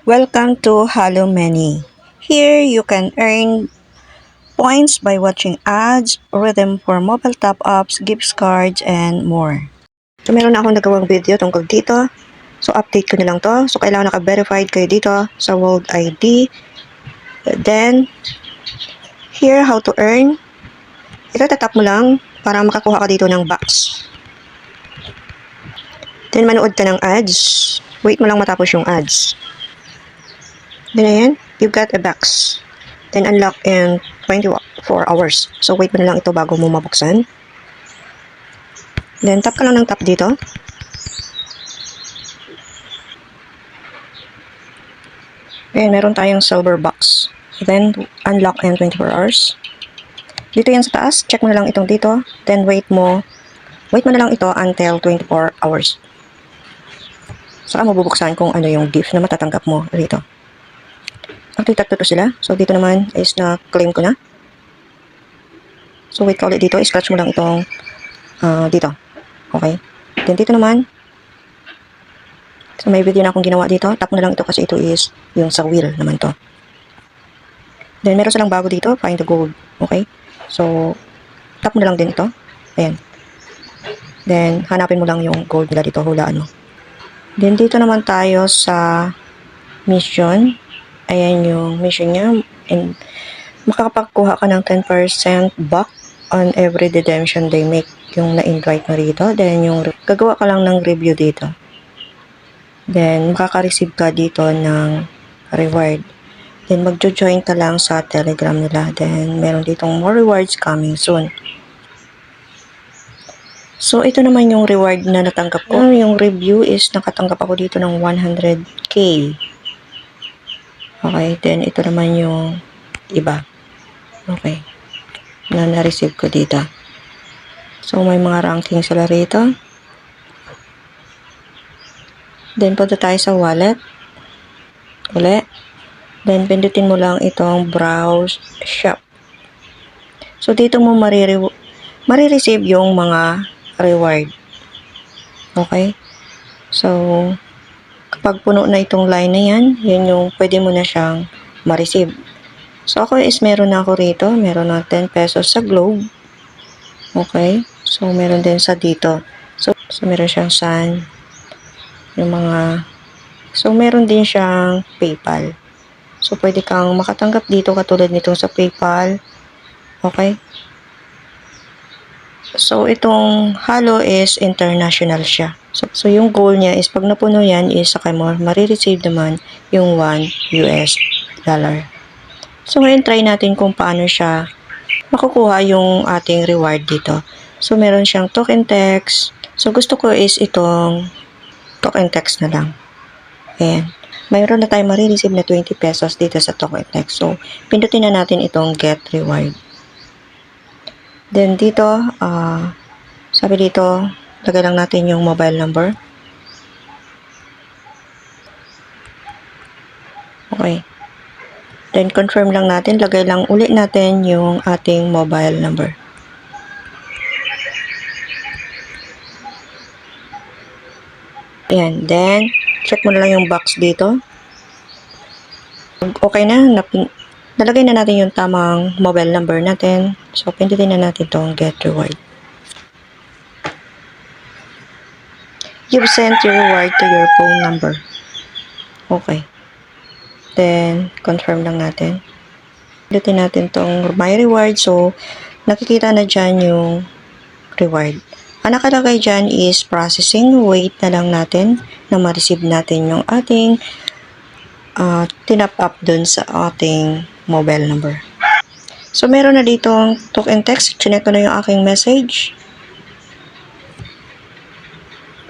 Welcome to Hello Many. Here you can earn points by watching ads, redeem for mobile top-ups, gift cards, and more. So meron na akong nagawang video tungkol dito. So update ko na lang to. So kailangan naka-verified kayo dito sa World ID. Then, here how to earn. Ito tatap mo lang para makakuha ka dito ng box. Then manood ka ng ads. Wait mo lang matapos yung ads. Then ayan, you got a box. Then unlock in 24 hours. So wait mo na lang ito bago mo mabuksan. Then tap ka lang ng tap dito. Ayan, meron tayong silver box. Then unlock in 24 hours. Dito yan sa taas, check mo na lang itong dito. Then wait mo na lang ito until 24 hours. Saka mo bubuksan kung ano yung gift na matatanggap mo rito. Actually, tatlo to sila. So, dito naman is na-claim ko na. So, wait ka ulit dito. I-scratch mo lang itong dito. Okay. Then, dito naman. So, may video na akong ginawa dito. Tap mo na lang ito kasi ito is yung sa wheel naman to. Then, meron silang bago dito. Find the gold. Okay. So, tap mo na lang din ito. Ayan. Then, hanapin mo lang yung gold nila dito. Hulaan mo. Then, dito naman tayo sa mission. Ayan yung mission niya. And makakapagkuha ka ng 10% back on every redemption they make. Yung na-invite mo rito. Then yung gagawa ka lang ng review dito. Then makaka-receive ka dito ng reward. Then magjo-join ka lang sa Telegram nila. Then meron ditong more rewards coming soon. So ito naman yung reward na natanggap ko. Yung review is nakatanggap ako dito ng 100k. Okay, then ito naman yung iba. Okay. Na na-receive ko dito. So, may mga ranking sila rito. Then, punta tayo sa wallet. Uli. Then, pindutin mo lang itong browse shop. So, dito mo marireceive yung mga reward. Okay? So, kapag puno na itong line na yan, yun yung pwede mo na siyang ma-receive. So, ako is meron na ako rito. Meron na 10 pesos sa Globe. Okay. So, meron din sa dito. So meron siyang Sun. Yung mga... So, meron din siyang PayPal. So, pwede kang makatanggap dito katulad nitong sa PayPal. Okay. So, itong Halo is international siya. So, yung goal niya is pag napuno yan is saka mo marireceive naman yung $1. So, ngayon try natin kung paano siya makukuha yung ating reward dito. So, meron siyang token text. So, gusto ko is itong token text na lang. Ayan. Mayroon na tayo marireceive na 20 pesos dito sa token text. So, pindutin na natin itong get reward. Then, dito, sabi dito, lagay lang natin yung mobile number. Okay. Then, confirm lang natin. Lagay lang ulit natin yung ating mobile number. Ayan. Then, check mo na lang yung box dito. Okay na. Nalagay na natin yung tamang mobile number natin. So, pindutin na natin itong get reward. You've sent your reward to your phone number. Okay. Then, confirm lang natin. Pindutin natin itong my reward. So, nakikita na dyan yung reward. Ang nakalagay dyan is processing. Wait na lang natin na ma-receive natin yung ating tinap up dun sa ating mobile number. So, meron na ditong token text. Chinek ko na yung aking message.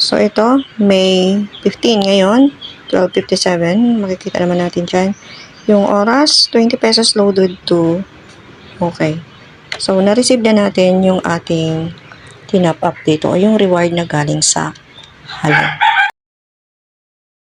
So, ito, May 15 ngayon, 12:57. Makikita naman natin dyan. Yung oras, 20 pesos loaded to. Okay. So, na-receive na natin yung ating tinap up dito o yung reward na galing sa Halo.